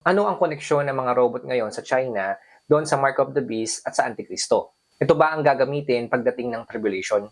Ano ang koneksyon ng mga robot ngayon sa China doon sa Mark of the Beast at sa Antikristo? Ito ba ang gagamitin pagdating ng tribulation?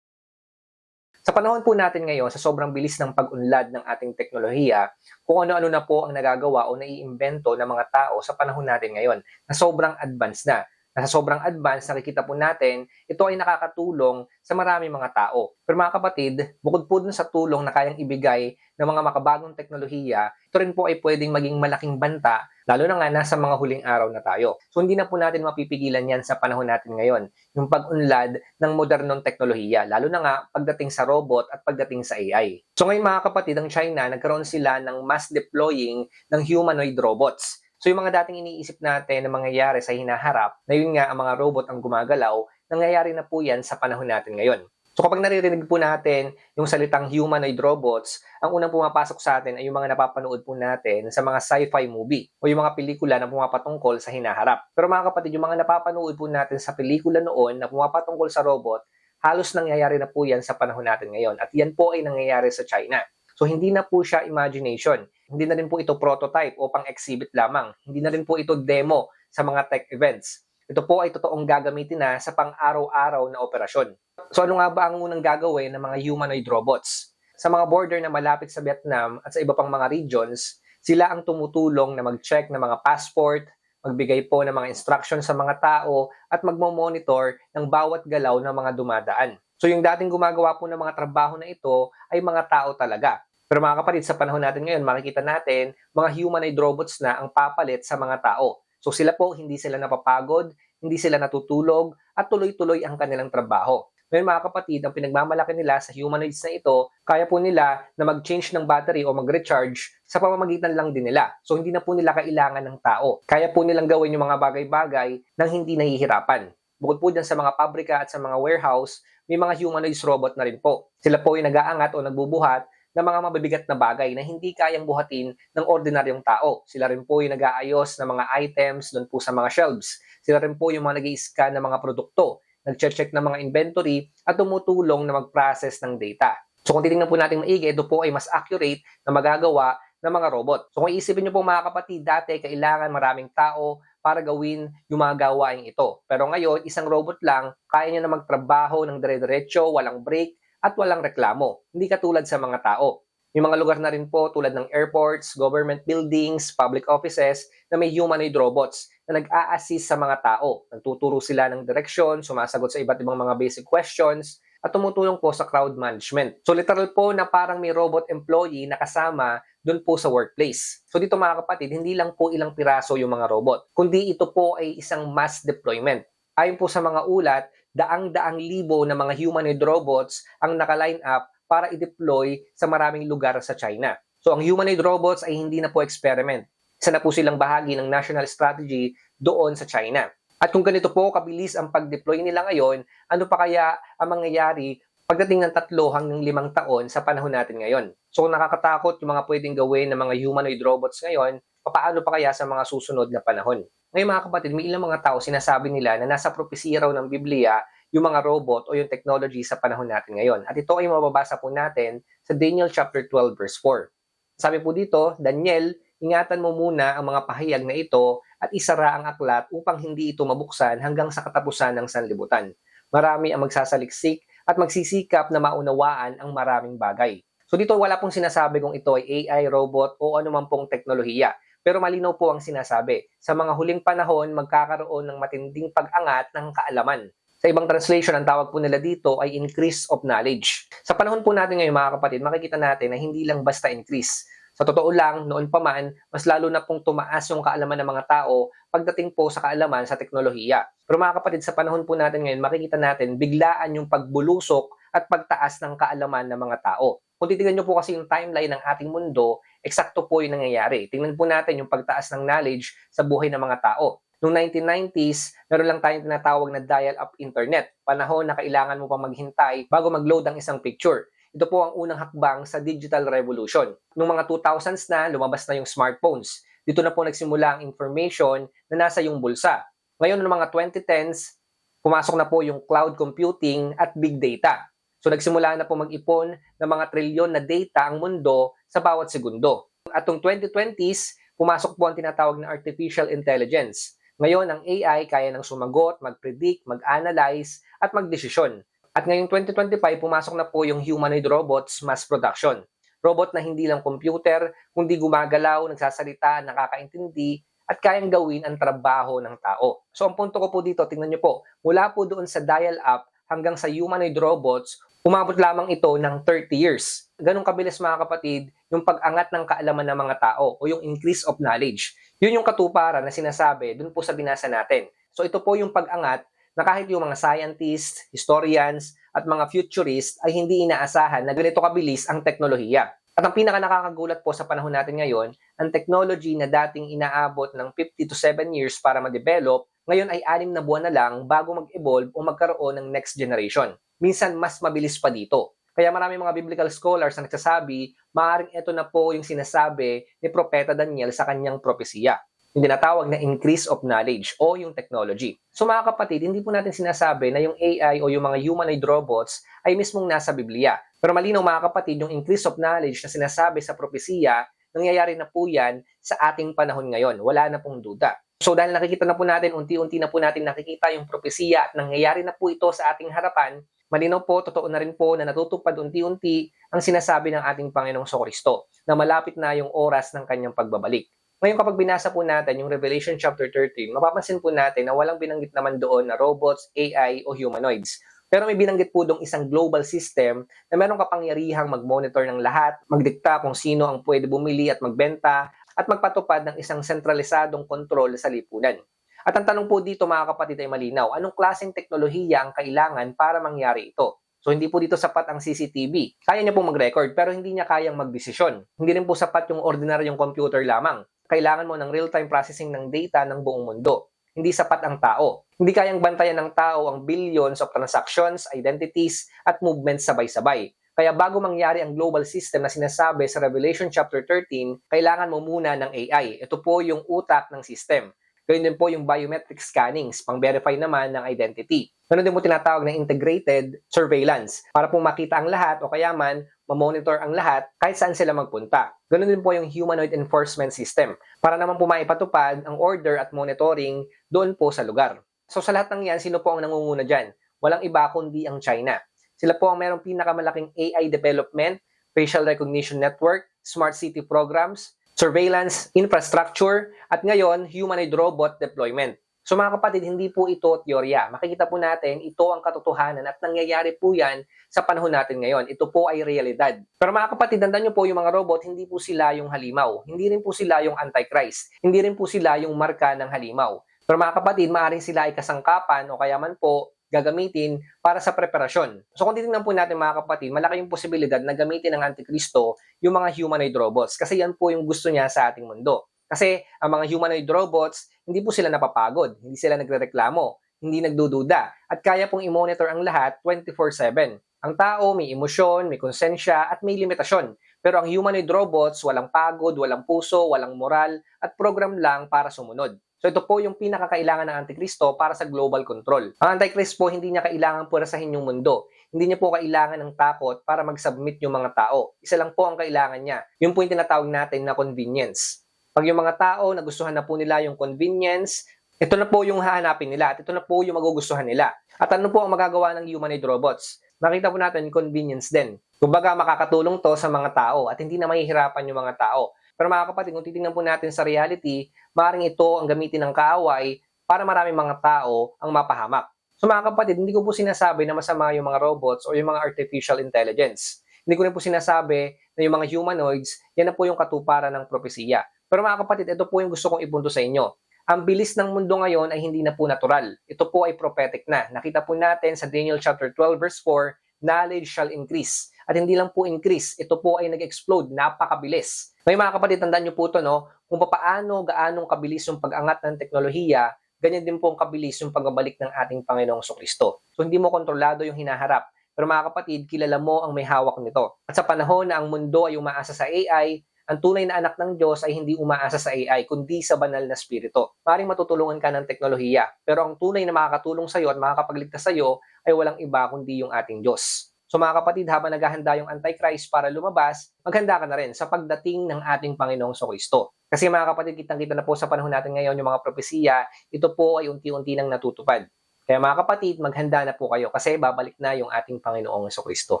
Sa panahon po natin ngayon, sa sobrang bilis ng pag-unlad ng ating teknolohiya, kung ano-ano na po ang nagagawa o naiimbento ng mga tao sa panahon natin ngayon na sobrang advanced na. Na sa sobrang advanced, nakikita po natin, ito ay nakakatulong sa maraming mga tao. Pero mga kapatid, bukod po dun sa tulong na kayang ibigay ng mga makabagong teknolohiya, ito rin po ay pwedeng maging malaking banta, lalo na nga nasa mga huling araw na tayo. So hindi na po natin mapipigilan yan sa panahon natin ngayon, yung pag-unlad ng modernong teknolohiya, lalo na nga pagdating sa robot at pagdating sa AI. So ngayon mga kapatid, ang China, nagkaroon sila ng mass deploying ng humanoid robots. So yung mga dating iniisip natin na mangyayari sa hinaharap, na yun nga ang mga robot ang gumagalaw, nangyayari na po yan sa panahon natin ngayon. So kapag naririnig po natin yung salitang humanoid robots, ang unang pumapasok sa atin ay yung mga napapanood po natin sa mga sci-fi movie o yung mga pelikula na pumapatungkol sa hinaharap. Pero mga kapatid, yung mga napapanood po natin sa pelikula noon na pumapatungkol sa robot, halos nangyayari na po yan sa panahon natin ngayon. At yan po ay nangyayari sa China. So hindi na po siya imagination. Hindi na rin po ito prototype o pang-exhibit lamang. Hindi na rin po ito demo sa mga tech events. Ito po ay totoong gagamitin na sa pang-araw-araw na operasyon. So ano nga ba ang unang gagawin ng mga humanoid robots? Sa mga border na malapit sa Vietnam at sa iba pang mga regions, sila ang tumutulong na mag-check ng mga passport, magbigay po ng mga instruction sa mga tao at magmo-monitor ng bawat galaw ng mga dumadaan. So yung dating gumagawa po ng mga trabaho na ito ay mga tao talaga. Pero mga kapatid, sa panahon natin ngayon, makikita natin mga humanoid robots na ang papalit sa mga tao. So sila po, hindi sila napapagod, hindi sila natutulog, at tuloy-tuloy ang kanilang trabaho. Ngayon mga kapatid, ang pinagmamalaki nila sa humanoids na ito, kaya po nila na mag-change ng battery o mag-recharge sa pamamagitan lang din nila. So hindi na po nila kailangan ng tao. Kaya po nilang gawin yung mga bagay-bagay nang hindi nahihirapan. Bukod po dyan sa mga pabrika at sa mga warehouse, may mga humanoids robot na rin po. Sila po ay nag-aangat o nagbubuhat ng mga mabibigat na bagay na hindi kayang buhatin ng ordinaryong tao. Sila rin po yung nag-aayos ng mga items doon po sa mga shelves. Sila rin po yung mga nag-i-scan ng mga produkto, nag-check ng mga inventory, at tumutulong na mag-process ng data. So kung titingnan po natin maigi, ito po ay mas accurate na magagawa ng mga robot. So kung isipin niyo po mga kapatid, dati kailangan maraming tao para gawin yung mga gawain ito. Pero ngayon, isang robot lang, kaya niya na magtrabaho ng dire-diretso, walang break, at walang reklamo. Hindi katulad sa mga tao. May mga lugar na rin po tulad ng airports, government buildings, public offices na may humanoid robots na nag-a-assist sa mga tao. Nagtuturo sila ng direksyon, sumasagot sa iba't ibang mga basic questions, at tumutulong po sa crowd management. So literal po na parang may robot employee na kasama doon po sa workplace. So dito mga kapatid, hindi lang po ilang piraso yung mga robot, kundi ito po ay isang mass deployment. Ayon po sa mga ulat, daang-daang libo na mga humanoid robots ang naka-line up para i-deploy sa maraming lugar sa China. So ang humanoid robots ay hindi na po experiment. Isa na po silang bahagi ng national strategy doon sa China. At kung ganito po kabilis ang pag-deploy nila ngayon, ano pa kaya ang mangyayari pagdating ng 3 hanggang 5 taon sa panahon natin ngayon? So kung nakakatakot yung mga pwedeng gawin ng mga humanoid robots ngayon, paano pa kaya sa mga susunod na panahon? Ngayon mga kapatid, may ilang mga tao sinasabi nila na nasa propesya raw ng Biblia yung mga robot o yung technology sa panahon natin ngayon. At ito ay mababasa po natin sa Daniel chapter 12 verse 4. Sabi po dito, Daniel, ingatan mo muna ang mga pahayag na ito at isara ang aklat upang hindi ito mabuksan hanggang sa katapusan ng sanlibutan. Marami ang magsasaliksik at magsisikap na maunawaan ang maraming bagay. So dito wala pong sinasabi kung ito ay AI, robot o anuman pong teknolohiya. Pero malinaw po ang sinasabi. Sa mga huling panahon, magkakaroon ng matinding pag-angat ng kaalaman. Sa ibang translation, ang tawag po nila dito ay increase of knowledge. Sa panahon po natin ngayon mga kapatid, makikita natin na hindi lang basta increase. Sa totoo lang, noon pa man, mas lalo na pong tumaas yung kaalaman ng mga tao pagdating po sa kaalaman sa teknolohiya. Pero mga kapatid, sa panahon po natin ngayon, makikita natin biglaan yung pagbulusok at pagtaas ng kaalaman ng mga tao. Kung titignan nyo po kasi yung timeline ng ating mundo, eksakto po yung nangyayari. Tingnan po natin yung pagtaas ng knowledge sa buhay ng mga tao. Noong 1990s, meron lang tayong tinatawag na dial-up internet. Panahon na kailangan mo pa maghintay bago mag-load ang isang picture. Ito po ang unang hakbang sa digital revolution. Noong mga 2000s na, lumabas na yung smartphones. Dito na po nagsimula ang information na nasa yung bulsa. Ngayon, noong mga 2010s, pumasok na po yung cloud computing at big data. So nagsimula na po mag-ipon ng mga trilyon na data ang mundo sa bawat segundo. At noong 2020s, pumasok po ang tinatawag na artificial intelligence. Ngayon, ang AI kaya nang sumagot, mag-predict, mag-analyze, at magdesisyon. At ngayong 2025, pumasok na po yung humanoid robots mass production. Robot na hindi lang computer, kundi gumagalaw, nagsasalita, nakakaintindi, at kayang gawin ang trabaho ng tao. So ang punto ko po dito, tingnan nyo po, mula po doon sa dial-up hanggang sa humanoid robots, umabot lamang ito ng 30 years. Ganong kabilis mga kapatid, yung pag-angat ng kaalaman ng mga tao o yung increase of knowledge. Yun yung katuparan na sinasabi dun po sa binasa natin. So ito po yung pag-angat na kahit yung mga scientists, historians, at mga futurists ay hindi inaasahan na ganito kabilis ang teknolohiya. At ang pinaka nakakagulat po sa panahon natin ngayon, ang technology na dating inaabot ng 50 to 7 years para ma-develop, ngayon ay 6 na buwan na lang bago mag-evolve o magkaroon ng next generation. Minsan mas mabilis pa dito. Kaya maraming mga biblical scholars na nagsasabi, maaaring ito na po yung sinasabi ni Propeta Daniel sa kanyang propesiya. Yung tinatawag na increase of knowledge o yung technology. So mga kapatid, hindi po natin sinasabi na yung AI o yung mga humanoid robots ay mismong nasa Biblia. Pero malinaw mga kapatid, yung increase of knowledge na sinasabi sa propesiya, nangyayari na po yan sa ating panahon ngayon. Wala na pong duda. So dahil nakikita na po natin, unti-unti na po natin nakikita yung propesiya at nangyayari na po ito sa ating harapan, malinaw po, totoo na rin po na natutupad unti-unti ang sinasabi ng ating Panginoong Kristo na malapit na yung oras ng kanyang pagbabalik. Ngayon kapag binasa po natin yung Revelation chapter 13, mapapansin po natin na walang binanggit naman doon na robots, AI o humanoids. Pero may binanggit po doong isang global system na merong kapangyarihang mag-monitor ng lahat, magdikta kung sino ang pwede bumili at magbenta, at magpatupad ng isang sentralisadong kontrol sa lipunan. At ang tanong po dito mga kapatid ay malinaw, anong klaseng teknolohiya ang kailangan para mangyari ito? So hindi po dito sapat ang CCTV. Kaya niya pong mag-record pero hindi niya kayang magdesisyon. Hindi rin po sapat yung ordinaryong computer lamang. Kailangan mo ng real-time processing ng data ng buong mundo. Hindi sapat ang tao. Hindi kayang bantayan ng tao ang billions of transactions, identities, at movements sabay-sabay. Kaya bago mangyari ang global system na sinasabi sa Revelation chapter 13, kailangan mo muna ng AI. Ito po yung utak ng system. Gayun din po yung biometric scannings, pang-verify naman ng identity. Ganun din po tinatawag na integrated surveillance para po makita ang lahat o kaya man ma-monitor ang lahat kahit saan sila magpunta. Ganun din po yung humanoid enforcement system para naman po maipatupad ang order at monitoring doon po sa lugar. So sa lahat ng yan, sino po ang nangunguna dyan? Walang iba kundi ang China. Sila po ang mayroong pinakamalaking AI development, facial recognition network, smart city programs, surveillance, infrastructure, at ngayon, humanoid robot deployment. So mga kapatid, hindi po ito teorya. Makikita po natin, ito ang katotohanan at nangyayari po yan sa panahon natin ngayon. Ito po ay realidad. Pero mga kapatid, tandaan nyo po yung mga robot, hindi po sila yung halimaw. Hindi rin po sila yung antichrist. Hindi rin po sila yung marka ng halimaw. Pero mga kapatid, maaaring sila ay kasangkapan o kaya man po gagamitin para sa preparasyon. So kung titingnan po natin mga kapatid, malaki yung posibilidad na gamitin ng Antikristo yung mga humanoid robots kasi yan po yung gusto niya sa ating mundo. Kasi ang mga humanoid robots, hindi po sila napapagod, hindi sila nagrereklamo, hindi nagdududa, at kaya pong i-monitor ang lahat 24/7. Ang tao may emosyon, may konsensya, at may limitasyon. Pero ang humanoid robots, walang pagod, walang puso, walang moral, at program lang para sumunod. So ito po yung pinakakailangan ng Antikristo para sa global control. Ang Antichrist po, hindi niya kailangan purasahin yung mundo. Hindi niya po kailangan ng takot para mag-submit yung mga tao. Isa lang po ang kailangan niya. Yun po yung tinatawag natin na convenience. Pag yung mga tao nagustuhan na po nila yung convenience, ito na po yung hahanapin nila at ito na po yung magugustuhan nila. At ano po ang magagawa ng humanoid robots? Nakita po natin convenience din. Kumbaga makakatulong to sa mga tao at hindi na mahihirapan yung mga tao. Pero mga kapatid, kung titingnan po natin sa reality, maaaring ito ang gamitin ng kaaway para maraming mga tao ang mapahamak. So mga kapatid, hindi ko po sinasabi na masama yung mga robots o yung mga artificial intelligence. Hindi ko rin po sinasabi na yung mga humanoids, yan na po yung katuparan ng propesiya. Pero mga kapatid, ito po yung gusto kong ipunto sa inyo. Ang bilis ng mundo ngayon ay hindi na po natural. Ito po ay prophetic na. Nakita po natin sa Daniel chapter 12 verse 4, knowledge shall increase. At hindi lang po increase, ito po ay nag-explode, napakabilis. Ngayon mga kapatid, tandaan nyo po ito, no? Kung gaanong kabilis yung pag-angat ng teknolohiya, ganyan din po ang kabilis yung pagbabalik ng ating Panginoong Kristo. So hindi mo kontrolado yung hinaharap. Pero mga kapatid, kilala mo ang may hawak nito. At sa panahon na ang mundo ay umaasa sa AI, ang tunay na anak ng Diyos ay hindi umaasa sa AI, kundi sa banal na spirito. Maring matutulungan ka ng teknolohiya, pero ang tunay na makakatulong sa iyo at makakapagligtas sa iyo ay walang iba kundi yung ating Diyos. So mga kapatid, habang naghahanda yung Antichrist para lumabas, maghanda ka na rin sa pagdating ng ating Panginoong Kristo. Kasi mga kapatid, kitang-kita na po sa panahon natin ngayon yung mga propesiya, ito po ay unti-unti nang natutupad. Kaya mga kapatid, maghanda na po kayo kasi babalik na yung ating Panginoong Kristo.